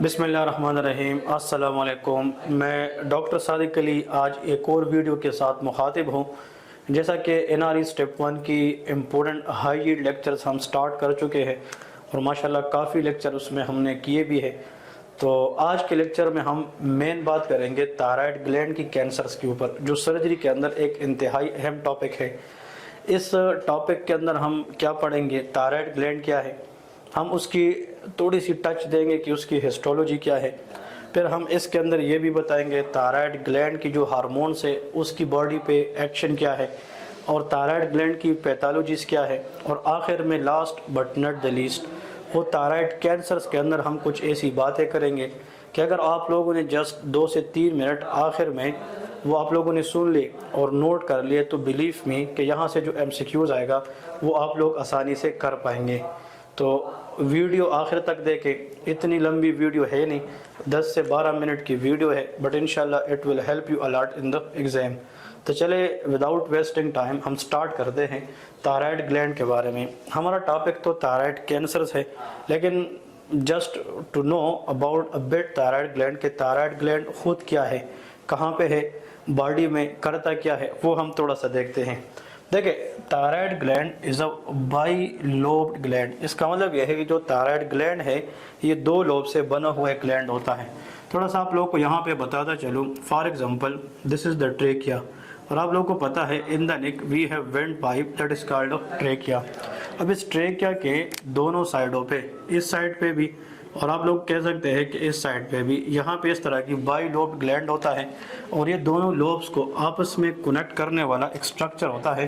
बिस्मिल्लाहिर्रहमानिर्रहीम। अस्सलाम वालेकुम। मैं डॉक्टर सादिक अली आज एक और वीडियो के साथ मुखातिब हूँ। जैसा कि एनआरई स्टेप 1 की इम्पोर्टेंट हाई यील्ड लेक्चर्स हम स्टार्ट कर चुके हैं और माशाल्लाह काफ़ी लेक्चर उसमें हमने किए भी है। तो आज के लेक्चर में हम मेन बात करेंगे थायराइड ग्लैंड की कैंसर्स के ऊपर, जो सर्जरी के अंदर एक इंतहाई अहम टॉपिक है। इस टॉपिक के अंदर हम क्या पढ़ेंगे, थायराइड ग्लैंड क्या है, हम उसकी थोड़ी सी टच देंगे कि उसकी हिस्टोलॉजी क्या है। फिर हम इसके अंदर ये भी बताएंगे थायराइड ग्लैंड की जो हार्मोन्स है उसकी बॉडी पे एक्शन क्या है और थायराइड ग्लैंड की पैथोलॉजीज क्या है। और आखिर में last but not the least वो थायराइड कैंसर्स के अंदर हम कुछ ऐसी बातें करेंगे कि अगर आप लोगों ने जस्ट 2 से 3 मिनट आखिर में वो आप लोगों ने सुन लिए और नोट कर लिए तो बिलीव मी कि यहाँ से जो MCQs आएगा वो आप लोग आसानी से कर पाएंगे। तो वीडियो आखिर तक देखें। इतनी लंबी वीडियो है नहीं, 10 से 12 मिनट की वीडियो है, बट इंशाल्लाह it will help you a lot in the exam. तो चले विदाउट वेस्टिंग टाइम हम स्टार्ट करते हैं थायराइड ग्लैंड के बारे में। हमारा टॉपिक तो थायराइड कैंसर्स है, लेकिन just to know about a bit thyroid gland के थायराइड ग्लैंड खुद क्या है, कहाँ पे है, बॉडी में करता क्या है, वो हम थोड़ा सा देखते हैं। देखिए, thyroid gland is a bilobed gland. इसका मतलब यह है कि जो थायराइड ग्लैंड है ये 2 लोब से बना हुआ एक ग्लैंड होता है। थोड़ा सा आप लोगों को यहाँ पे बताता चलूँ। For example this is the trachea, और आप लोगों को पता है in the neck we have windpipe that is called trachea. अब इस ट्रेकिया के दोनों साइडों पे, इस साइड पे भी और आप लोग कह सकते हैं कि इस साइड पे भी, यहाँ पे इस तरह की बाई लोब ग्लैंड होता है और ये दोनों लोब्स को आपस में कनेक्ट करने वाला एक स्ट्रक्चर होता है।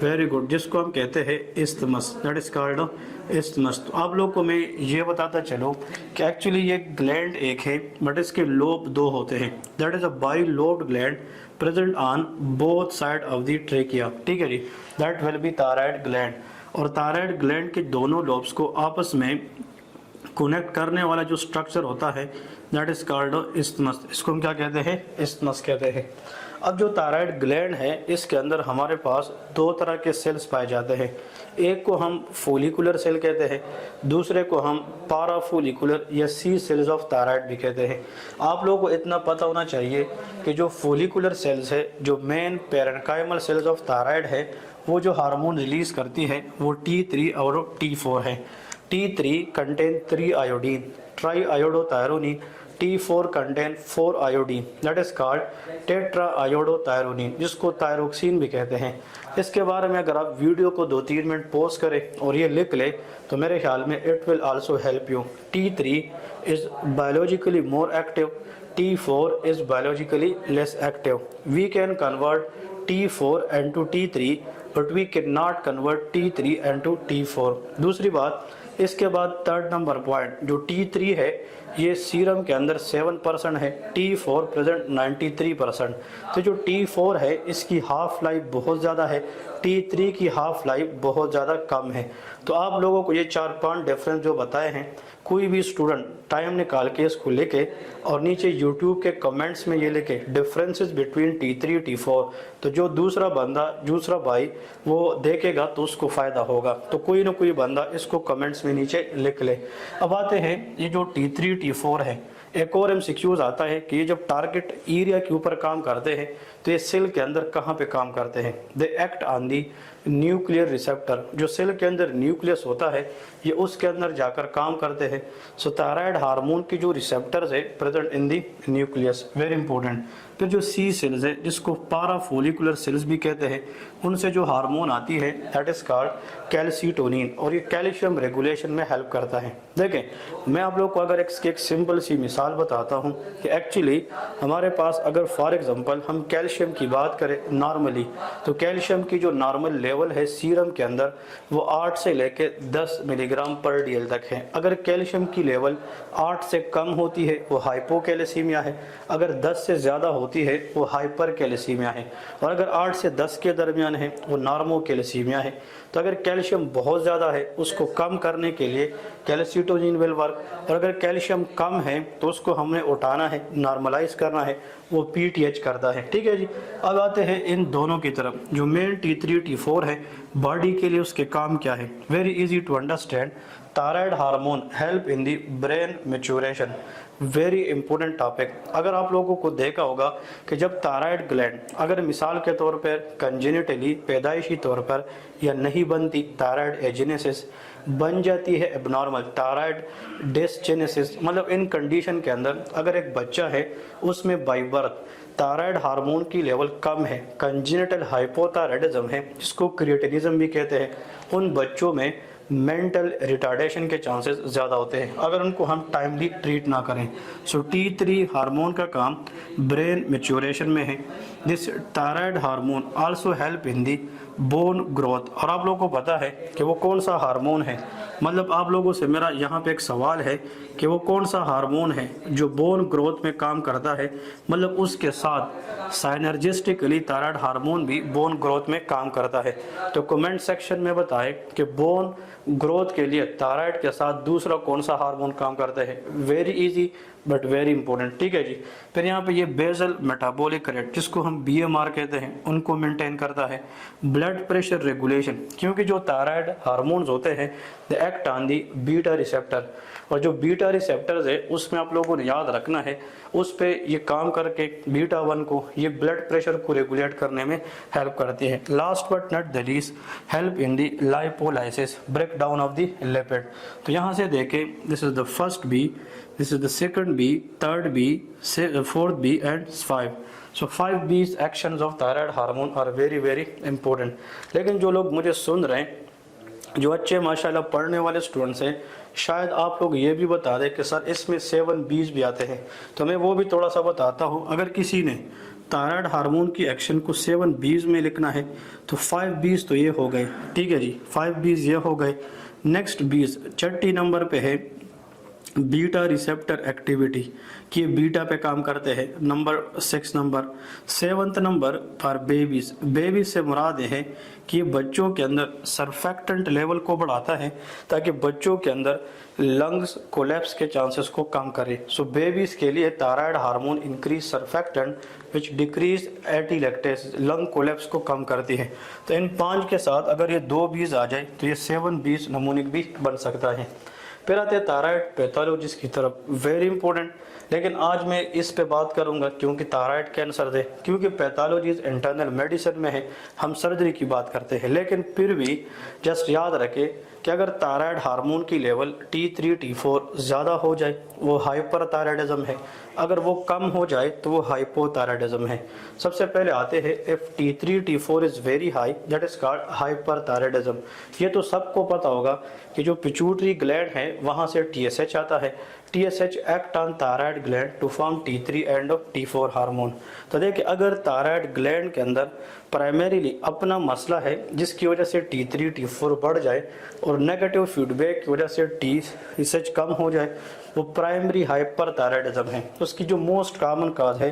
वेरी गुड, जिसको हम कहते हैं isthmus, that is called isthmus. तो आप लोग को मैं ये बताता चलूँ कि एक्चुअली ये ग्लैंड एक है बट इसके लोब 2 होते हैं। That is a bilobed gland present on both side of the trachea. ठीक है जी, that will be thyroid gland. और थायराइड ग्लैंड के दोनों लोब्स को आपस में कनेक्ट करने वाला जो स्ट्रक्चर होता है दैट इज कॉल्ड इस्थमस। इसको हम क्या कहते हैं, इस्थमस कहते हैं। अब जो थायराइड ग्लैंड है इसके अंदर हमारे पास 2 तरह के सेल्स पाए जाते हैं। एक को हम फोलिकुलर सेल कहते हैं, दूसरे को हम पाराफोलिकुलर या सी सेल्स ऑफ थायराइड भी कहते हैं। आप लोगों को इतना पता होना चाहिए कि जो फोलिकुलर सेल्स है, जो main parenchymal cells of thyroid है, वो जो हार्मोन रिलीज करती है वो T3 और T4 है। T3 contain 3 iodine, triiodothyronine. T4 contain 4 iodine, that is called tetraiodothyronine, जिसको थायरोक्सिन भी कहते हैं। इसके बारे में अगर आप वीडियो को 2-3 मिनट पॉज करें और ये लिख ले तो मेरे ख्याल में it will also help you. T3 is biologically more active, T4 is biologically less active. We can convert T4 into T3 but we cannot convert T3 into T4। दूसरी बात, इसके बाद 3rd नंबर पॉइंट, जो T3 है ये serum के अंदर 7% है, T4 प्रेजेंट 93%। तो जो T4 है इसकी हाफ लाइफ बहुत ज़्यादा है, T3 की हाफ लाइफ बहुत ज़्यादा कम है। तो आप लोगों को ये 4-5 डिफरेंस जो बताए हैं, कोई भी स्टूडेंट टाइम निकाल के इसको लिखे और नीचे YouTube के कमेंट्स में ये लिखे डिफरेंसेस बिटवीन T3 T4, तो जो दूसरा भाई वो देखेगा तो उसको फ़ायदा होगा। तो कोई ना कोई बंदा इसको कमेंट्स में नीचे लिख ले। अब आते हैं ये जो T3 T4 है, एक और MCQs आता है कि ये जब टारगेट एरिया के ऊपर काम करते हैं तो ये सेल के अंदर कहाँ पे काम करते हैं। They act on the nuclear receptor, जो सेल के अंदर न्यूक्लियस होता है ये उसके अंदर जाकर काम करते हैं। सो थायराइड हार्मोन की जो रिसेप्टर्स है present in the nucleus, very important. फिर जो सी सेल्स है जिसको पाराफोलिकुलर सेल्स भी कहते हैं, उनसे जो हार्मोन आती है दैट इज कॉल्ड कैल्सीटोनिन, और ये कैल्शियम रेगुलेशन में हेल्प करता है। देखें, मैं आप लोग को अगर एक सिंपल सी मिसाल बताता हूँ कि एक्चुअली हमारे पास अगर फॉर एग्जांपल हम कैल्शियम की बात करें नॉर्मली, तो कैल्शियम की जो नॉर्मल लेवल है सीरम के अंदर वो 8 से लेके 10 मिलीग्राम पर DL तक है। अगर कैल्शियम की लेवल 8 से कम होती है वो हाइपोकैल्सीमिया है, अगर 10 से ज़्यादा होती है वो हाइपरकैल्सीमिया है, और अगर 8 से 10 के दरमियान है वो नॉर्मोकैल्सीमिया है। तो अगर कैल्शियम बहुत ज़्यादा है उसको कम करने के लिए कैल्सीटोनिन विल वर्क, और अगर कैल्शियम कम है तो उसको हमने उठाना है, नॉर्मलाइज करना है, वो PTH करता है। ठीक है जी। अब आते हैं इन दोनों की तरफ। जो मेन T3 T4 है बॉडी के लिए उसके काम क्या है, very easy to understand. Thyroid hormone help in the brain maturation, very important topic. अगर आप लोगों को देखा होगा कि जब थायराइड ग्लैंड अगर मिसाल के तौर पर कंजेनिटली पैदाइशी तौर पर या नहीं बनती, थायराइड एजेनेसिस बन जाती है एबनॉर्मल, थायराइड डिसजेनेसिस, मतलब इन कंडीशन के अंदर अगर एक बच्चा है उसमें बाई बर्थ थायराइड हार्मोन की लेवल कम है, कंजेनिटल हाइपोथायराइडिज्म है जिसको क्रिएटिनिज्म भी कहते हैं, उन बच्चों में मेंटल रिटार्डेशन के चांसेस ज़्यादा होते हैं अगर उनको हम टाइमली ट्रीट ना करें। सो T3 हार्मोन का काम ब्रेन मैच्योरेशन में है। This thyroid hormone also help in the bone growth. और आप लोगों को पता है कि वो कौन सा हार्मोन है, मतलब आप लोगों से मेरा यहाँ पे एक सवाल है कि वो कौन सा हार्मोन है जो बोन ग्रोथ में काम करता है, मतलब उसके साथ साइनर्जिस्टिकली थायराइड हार्मोन भी बोन ग्रोथ में काम करता है। तो कमेंट सेक्शन में बताएं कि बोन ग्रोथ के लिए थायराइड के साथ दूसरा कौन सा हार्मोन काम करता है। Very easy but very important, ठीक है जी। फिर यहाँ पे ये बेसल मेटाबॉलिक रेट जिसको हम BMR कहते हैं उनको मेंटेन करता है। ब्लड प्रेशर रेगुलेशन, क्योंकि जो थायराइड हार्मोन्स होते हैं they act on the beta receptor, और जो बीटा रिसेप्टर्स है उसमें आप लोगों ने याद रखना है उस पे ये काम करके बीटा 1 को ये ब्लड प्रेशर को रेगुलेट करने में हेल्प करती है। Last but not the least help in the lipolysis, break down of the lipid. तो यहाँ से देखें, this is the first B, this is the second B, third B, fourth B and 5. So 5 B's actions of thyroid hormone are very very important. लेकिन जो लोग मुझे सुन रहे हैं, जो अच्छे माशाल्लाह पढ़ने वाले स्टूडेंट्स हैं, शायद आप लोग ये भी बता दें कि सर इसमें 7 B's भी आते हैं, तो मैं वो भी थोड़ा सा बताता हूँ। अगर किसी ने थायराइड हार्मोन की एक्शन को 7 B's में लिखना है तो 5 B's तो ये हो गए, ठीक है जी, 5 B's ये हो गए। नेक्स्ट B's छठी नंबर पे है बीटा रिसेप्टर एक्टिविटी, कि बीटा पे काम करते हैं, number 6 number. 7th number for babies, babies से मुराद है कि ये बच्चों के अंदर सरफेक्टेंट लेवल को बढ़ाता है ताकि बच्चों के अंदर लंग्स कोलैप्स के चांसेस को कम करे। सो बेबीज के लिए थायराइड हार्मोन इंक्रीज सरफेक्टेंट विच डिक्रीज एटीलैक्टेस, लंग कोलैप्स को कम करती है। तो इन 5 के साथ अगर ये 2 B's आ जाए तो ये 7 B's नमूनिक भी बन सकता है। फिर आते हैं थायराइड पैथोलॉजीज की तरफ, वेरी इंपॉर्टेंट। लेकिन आज मैं इस पे बात करूंगा क्योंकि थायराइड कैंसर है, क्योंकि पैथोलॉजीज इंटरनल मेडिसिन में है, हम सर्जरी की बात करते हैं। लेकिन फिर भी जस्ट याद रखें कि अगर थायराइड हार्मोन की लेवल T3 T4 ज़्यादा हो जाए वो हाइपरथायराइडिज्म है, अगर वो कम हो जाए तो वो हाइपोथायराइडिज्म है। सबसे पहले आते हैं if T3 T4 is very high that is called hyperthyroidism. ये तो सबको पता होगा कि जो पिट्यूटरी ग्लैंड है वहाँ से TSH आता है, TSH act on thyroid gland to form T3 and T4 hormone. तो देखिए अगर थायराइड ग्लैंड के अंदर प्राइमरीली अपना मसला है जिसकी वजह से T3 T4 बढ़ जाए और नेगेटिव फीडबैक की वजह से TSH कम हो जाए, वो प्राइमरी हाइपरथायराइडिज्म है। उसकी जो मोस्ट कॉमन काज है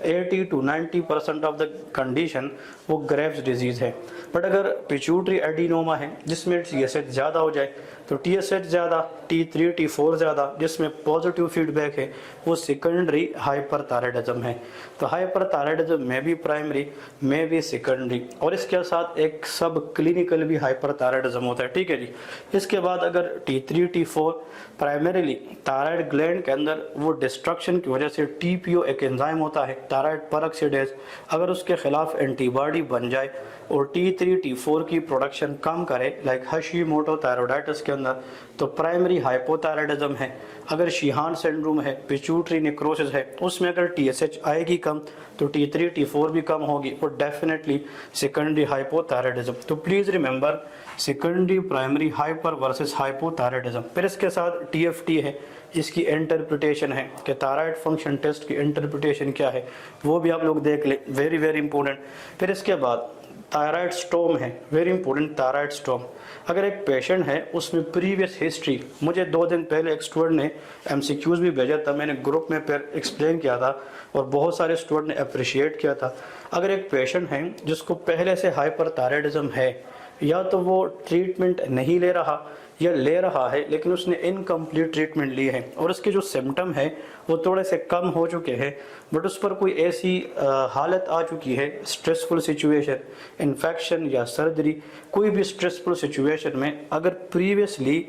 80 to 90% ऑफ द कंडीशन वो ग्रेव्स डिजीज है। बट अगर पिट्यूटरी एडिनोमा है जिसमें TSH ज़्यादा हो जाए तो TSH ज़्यादा, T3 T4 ज़्यादा, जिसमें पॉजिटिव फीडबैक है, वो सेकेंडरी हाइपरथायराइडिज्म है। तो हाइपरथायराइडिज्म में भी प्राइमरी में भी सेकेंडरी, और इसके साथ एक सब क्लिनिकल भी हाइपरथायराइडिज्म होता है, ठीक है जी। इसके बाद अगर T3 T4 primarily thyroid gland के अंदर वो डिस्ट्रक्शन की वजह से TPO एक एंजाइम होता है थायराइड परऑक्सीडेज, अगर उसके खिलाफ एंटीबॉडी बन जाए और T3 T4 की प्रोडक्शन कम करे लाइक हशीमोटो थायराइडाइटिस के अंदर, तो प्राइमरी हाइपोथायराइडिज्म है। अगर शिहान सिंड्रोम है, पिट्यूटरी नेक्रोसिस है, उसमें अगर TSH आएगी कम तो T3 T4 भी कम होगी और डेफिनेटली सेकेंडरी हाइपोथायराइडिज्म। तो please remember secondary primary hyper versus hypothyroidism. फिर इसके साथ TFT है, इसकी इंटरप्रिटेशन है कि थायराइड फंक्शन टेस्ट की इंटरप्रिटेशन क्या है, वो भी आप लोग देख ले, वेरी वेरी इंपॉर्टेंट। फिर इसके बाद थायराइड स्टोम है, वेरी इंपॉर्टेंट थायराइड स्टोम। अगर एक पेशेंट है उसमें प्रीवियस हिस्ट्री, मुझे 2 दिन पहले एक स्टूडेंट ने MCQs भी भेजा था, मैंने ग्रुप में फिर एक्सप्लेन किया था और बहुत सारे स्टूडेंट ने अप्रिशिएट किया था। अगर एक पेशेंट है जिसको पहले से हाइपरथायराइडिज्म है, या तो वो ट्रीटमेंट नहीं ले रहा या ले रहा है लेकिन उसने इनकम्प्लीट ट्रीटमेंट ली है और उसके जो सिम्टम है वो थोड़े से कम हो चुके हैं, बट उस पर कोई ऐसी हालत आ चुकी है, स्ट्रेसफुल सिचुएशन, इन्फेक्शन या सर्जरी, कोई भी स्ट्रेसफुल सिचुएशन में अगर प्रीवियसली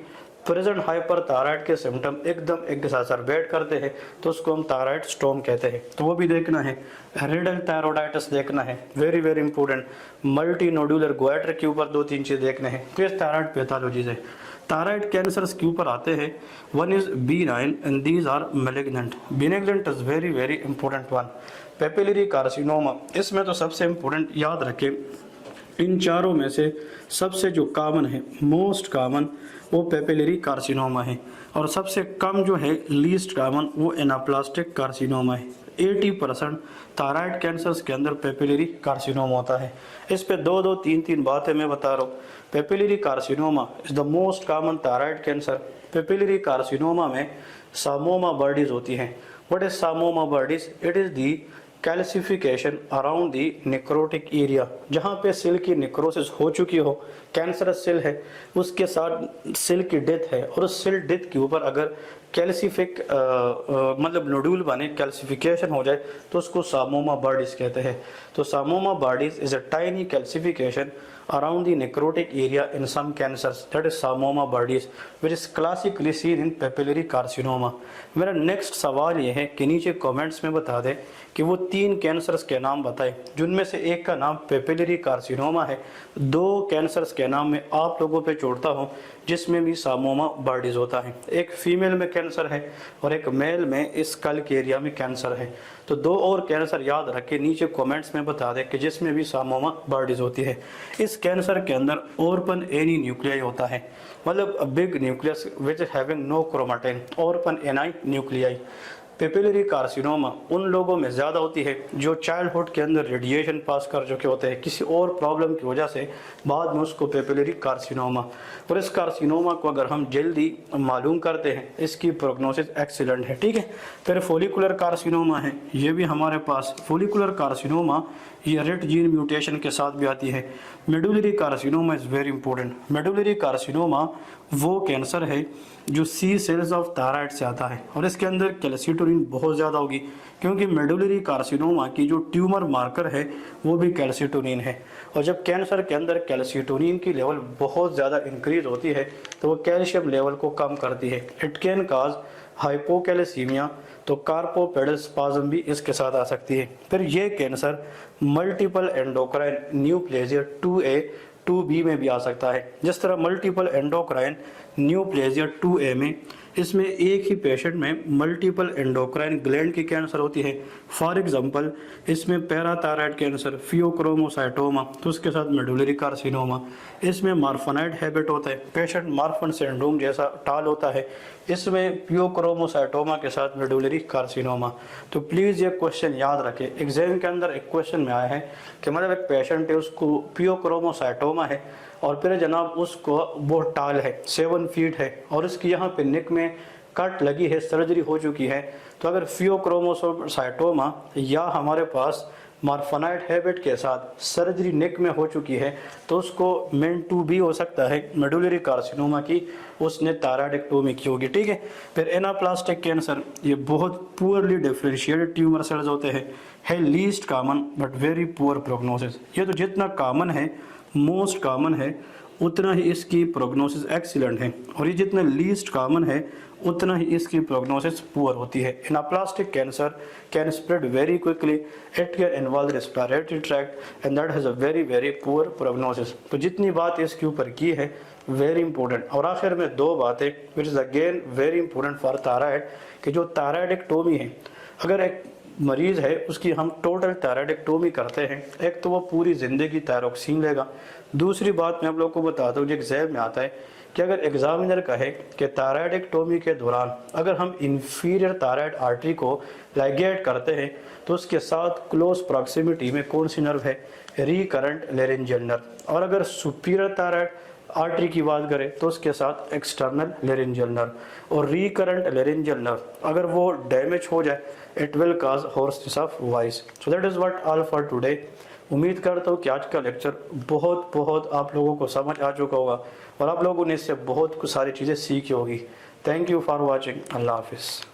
प्रेजेंट हाइपरथायराइड के सिम्टम एकदम एक्सासरबेट करते हैं तो उसको हम थायराइड स्टॉर्म कहते हैं, तो वो भी देखना है। रेडल थायरोडाइटिस देखना है, very very important. Multinodular goitre के ऊपर 2-3 चीज देखने हैं। फिर थायराइड पैथोलॉजी है, थायराइड कैंसर्स के ऊपर आते हैं। One is benign and these are malignant. Benignant is very very important one. Papillary carcinoma, इसमें तो सबसे इंपॉर्टेंट याद रखें, इन चारों में से सबसे जो कॉमन है, मोस्ट कॉमन, वो पेपिलरी कार्सिनोमा है, और सबसे कम जो है, लीस्ट कॉमन, वो एनाप्लास्टिक कार्सिनोमा है। 80% थायराइड कैंसर्स के अंदर पेपिलरी कार्सिनोमा होता है। इस पे 2-2, 3-3 बातें मैं बता रहा हूँ। Papillary carcinoma is the most common thyroid cancer. Papillary carcinoma में सामोमा बर्डीज होती हैं। What is psammoma bodies? It is the calcification around the necrotic area, जहाँ पे सेल की नेक्रोसिस हो चुकी हो, कैंसरस सेल है, उसके साथ सेल की डेथ है, और उस सेल डेथ के ऊपर अगर कैल्सिफिक मतलब नोड्यूल बने, कैल्सिफिकेशन हो जाए, तो उसको सामोमा बर्डीज कहते हैं। तो psammoma bodies is a tiny calcification around the necrotic area in some cancers, that is Samoma bodies, which is classically seen in papillary carcinoma। मेरा नेक्स्ट सवाल ये है कि नीचे कमेंट्स में बता दें कि वो 3 कैंसर्स के नाम बताएं, जिनमें से एक का नाम पेपिलरी कार्सिनोमा है। 2 कैंसर्स के नाम में आप लोगों पे छोड़ता हूँ जिसमें भी सामोमा बर्डीज होता है। एक फीमेल में कैंसर है और एक मेल में इस स्कल के एरिया में कैंसर है। तो 2 और कैंसर याद रखें, नीचे कमेंट्स में बता दें कि जिसमें भी सामोमा बर्डीज होती है। इस कैंसर के अंदर ओरपन एनी न्यूक्लियाई होता है, मतलब big nucleus which is having no chromatin, orphan Annie nuclei. Papillary carcinoma उन लोगों में ज़्यादा होती है जो चाइल्डहुड के अंदर रेडिएशन पास कर चुके होते हैं किसी और प्रॉब्लम की वजह से, बाद में उसको पेपिलरी कार्सिनोमा। और इस कार्सिनोमा को अगर हम जल्दी मालूम करते हैं, इसकी प्रोग्नोसिस एक्सीलेंट है, ठीक है। फिर फोलिकुलर कार्सिनोमा है, ये भी हमारे पास फोलिकुलर कार्सिनोमा, ये रेड जीन म्यूटेशन के साथ भी आती है। Medullary carcinoma is very important. Medullary carcinoma वो कैंसर है जो सी सेल्स ऑफ थायराइड से आता है, और इसके अंदर कैल्सिटोनिन बहुत ज़्यादा होगी, क्योंकि मेडुलरी कार्सिनोमा की जो ट्यूमर मार्कर है वो भी कैल्सिटोनिन है। और जब कैंसर के अंदर कैल्सिटोनिन की लेवल बहुत ज़्यादा इंक्रीज होती है तो वो कैल्शियम लेवल को कम करती है। इट कैन काज हाइपोकैल्सीमिया, तो कार्पोपेडल स्पाज्म भी इसके साथ आ सकती है। फिर ये cancer multiple endocrine neoplasia 2A 2B में भी आ सकता है। जिस तरह मल्टीपल एंडोक्राइन न्यूप्लेजिया 2A में, इसमें एक ही पेशेंट में मल्टीपल एंडोक्राइन ग्लैंड की कैंसर होती है। फॉर एग्जांपल इसमें पैराथायराइड कैंसर, फियोक्रोमोसाइटोमा, तो उसके साथ मेडुलरी कार्सिनोमा। इसमें मार्फनाइड हैबिट होता है, पेशेंट मार्फन सिंड्रोम जैसा टाल होता है। इसमें फियोक्रोमोसाइटोमा के साथ मेडुलरी कार्सिनोमा। तो प्लीज़ ये क्वेश्चन याद रखें, एग्जाम के अंदर एक क्वेश्चन में आया है कि मतलब एक पेशेंट है, उसको फियोक्रोमोसाइटोमा है, और फिर जनाब उसको वो टाल है, 7 फीट है, और उसकी यहाँ पे नेक में कट लगी है, सर्जरी हो चुकी है। तो अगर फियोक्रोमोसाइटोमा या हमारे पास मार्फनाइड हैबिट के साथ सर्जरी नेक में हो चुकी है, तो उसको मेन 2B हो सकता है, मेडुलरी कार्सिनोमा की, उसने थायराइडेक्टोमी की होगी, ठीक है। फिर एनाप्लास्टिक कैंसर, ये बहुत पुअरली डिफरेंशिएटेड ट्यूमर सेल्स होते हैं, है least common but very poor prognosis. ये तो जितना कॉमन है, मोस्ट कॉमन है, उतना ही इसकी प्रोग्नोसिस एक्सीलेंट है, और ये जितना लीस्ट कॉमन है उतना ही इसकी प्रोग्नोसिस पुअर होती है। Anaplastic cancer can spread very quickly, it can involve respiratory tract and that has a very very poor prognosis. तो जितनी बात इसके ऊपर की है वेरी इंपॉर्टेंट। और आखिर में 2 बातें which is again very important for thyroid, कि जो थायराइडेक्टोमी है, अगर एक मरीज़ है उसकी हम टोटल थायराइडेक्टोमी करते हैं, एक तो वो पूरी ज़िंदगी थायरोक्सिन लेगा। दूसरी बात मैं आप लोगों को बताता हूँ, जो एग्जाम में आता है कि अगर एग्जामिनर कहे कि थायराइडेक्टोमी के दौरान अगर हम इंफीरियर थायराइड आर्टरी को लाइगेट करते हैं, तो उसके साथ क्लोज प्रॉक्सिमिटी में कौन सी नर्व है? Recurrent laryngeal nerve. और अगर सुपीरियर थायराइड आर्टरी की बात करें तो उसके साथ एक्सटर्नल लेरेंजियल नर्व। और रिकरेंट लेरेंजियल नर्व अगर वो डैमेज हो जाए, it will cause hoarseness of voice. So that is what all for today. उम्मीद करता हूँ कि आज का लेक्चर बहुत आप लोगों को समझ आ चुका होगा, और आप लोगों ने इससे बहुत कुछ सारी चीज़ें सीखी होगी। Thank you for watching. अल्लाह हाफिज़।